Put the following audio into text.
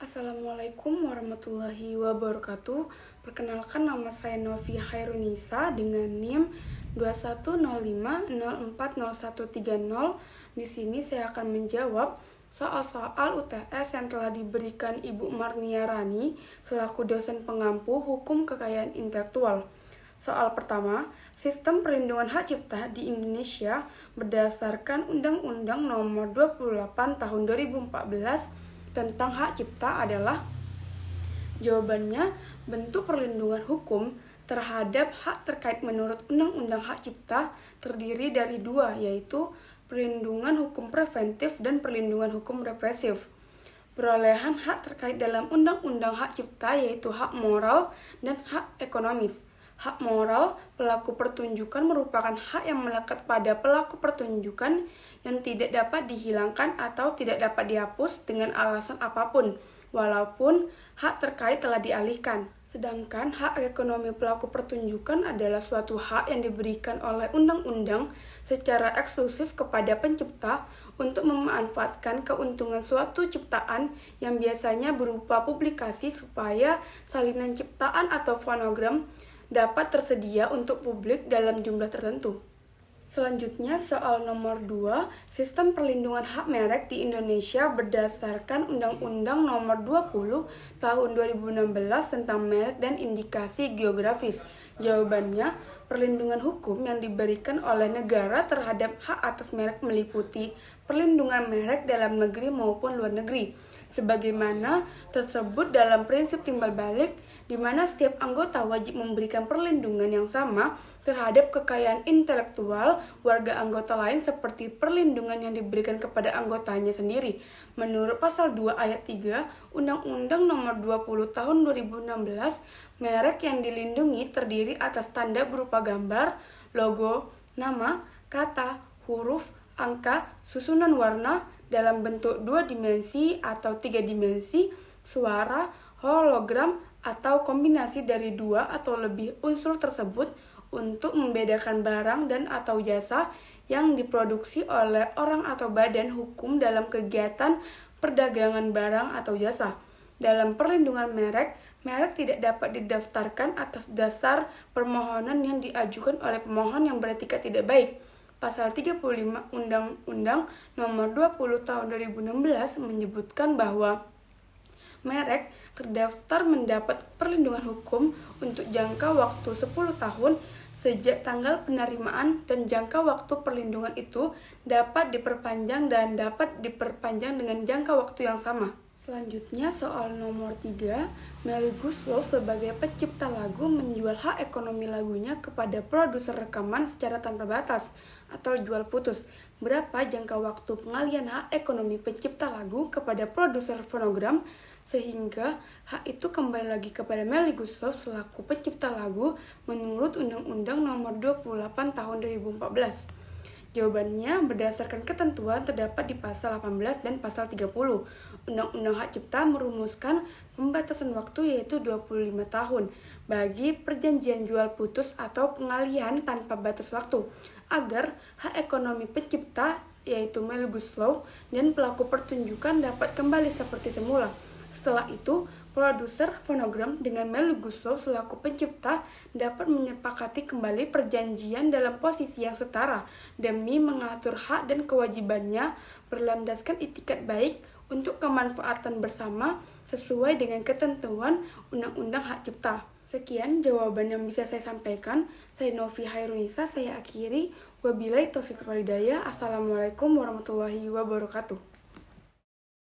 Assalamualaikum warahmatullahi wabarakatuh. Perkenalkan, nama saya Novi Khairunisa dengan NIM 2105040130. Di sini saya akan menjawab soal-soal UTS yang telah diberikan Ibu Marnia Rani selaku dosen pengampu Hukum Kekayaan Intelektual. Soal pertama, sistem perlindungan hak cipta di Indonesia berdasarkan Undang-Undang Nomor 28 Tahun 2014 tentang hak cipta adalah? Jawabannya, bentuk perlindungan hukum terhadap hak terkait menurut Undang-Undang Hak Cipta terdiri dari dua, yaitu perlindungan hukum preventif dan perlindungan hukum represif. Perolehan hak terkait dalam Undang-Undang Hak Cipta yaitu hak moral dan hak ekonomis. Hak moral pelaku pertunjukan merupakan hak yang melekat pada pelaku pertunjukan yang tidak dapat dihilangkan atau tidak dapat dihapus dengan alasan apapun, walaupun hak terkait telah dialihkan. Sedangkan hak ekonomi pelaku pertunjukan adalah suatu hak yang diberikan oleh undang-undang secara eksklusif kepada pencipta untuk memanfaatkan keuntungan suatu ciptaan yang biasanya berupa publikasi supaya salinan ciptaan atau fonogram dapat tersedia untuk publik dalam jumlah tertentu. Selanjutnya, soal nomor 2, sistem perlindungan hak merek di Indonesia berdasarkan Undang-Undang Nomor 20 Tahun 2016 tentang merek dan indikasi geografis. Jawabannya, perlindungan hukum yang diberikan oleh negara terhadap hak atas merek meliputi perlindungan merek dalam negeri maupun luar negeri, sebagaimana tersebut dalam prinsip timbal balik, di mana setiap anggota wajib memberikan perlindungan yang sama terhadap kekayaan intelektual warga anggota lain seperti perlindungan yang diberikan kepada anggotanya sendiri. Menurut pasal 2 ayat 3 Undang-Undang Nomor 20 Tahun 2016, merek yang dilindungi terdiri atas tanda berupa gambar, logo, nama, kata, huruf, angka, susunan warna dalam bentuk 2 dimensi atau 3 dimensi, suara, hologram, atau kombinasi dari 2 atau lebih unsur tersebut untuk membedakan barang dan atau jasa yang diproduksi oleh orang atau badan hukum dalam kegiatan perdagangan barang atau jasa. Dalam perlindungan merek, merek tidak dapat didaftarkan atas dasar permohonan yang diajukan oleh pemohon yang beretikat tidak baik. Pasal 35 Undang-Undang Nomor 20 Tahun 2016 menyebutkan bahwa merek terdaftar mendapat perlindungan hukum untuk jangka waktu 10 tahun sejak tanggal penerimaan, dan jangka waktu perlindungan itu dapat diperpanjang dan dapat diperpanjang dengan jangka waktu yang sama. Selanjutnya, soal nomor 3, Melly Goeslaw sebagai pencipta lagu menjual hak ekonomi lagunya kepada produser rekaman secara tanpa batas atau jual putus. Berapa jangka waktu pengalihan hak ekonomi pencipta lagu kepada produser fonogram sehingga hak itu kembali lagi kepada Melly Goeslaw selaku pencipta lagu menurut Undang-Undang Nomor 28 Tahun 2014? Jawabannya, berdasarkan ketentuan terdapat di pasal 18 dan pasal 30. Undang-Undang Hak Cipta merumuskan pembatasan waktu yaitu 25 tahun bagi perjanjian jual putus atau pengalihan tanpa batas waktu agar hak ekonomi pencipta yaitu Melly Goeslaw dan pelaku pertunjukan dapat kembali seperti semula. Setelah itu, produser fonogram dengan Melly Goeslaw selaku pencipta dapat menyepakati kembali perjanjian dalam posisi yang setara demi mengatur hak dan kewajibannya berlandaskan itikat baik untuk kemanfaatan bersama sesuai dengan ketentuan Undang-Undang Hak Cipta. Sekian jawaban yang bisa saya sampaikan. Saya Novi Khairunisa, saya akhiri. Wabillahi taufiq wal hidayah. Assalamualaikum warahmatullahi wabarakatuh.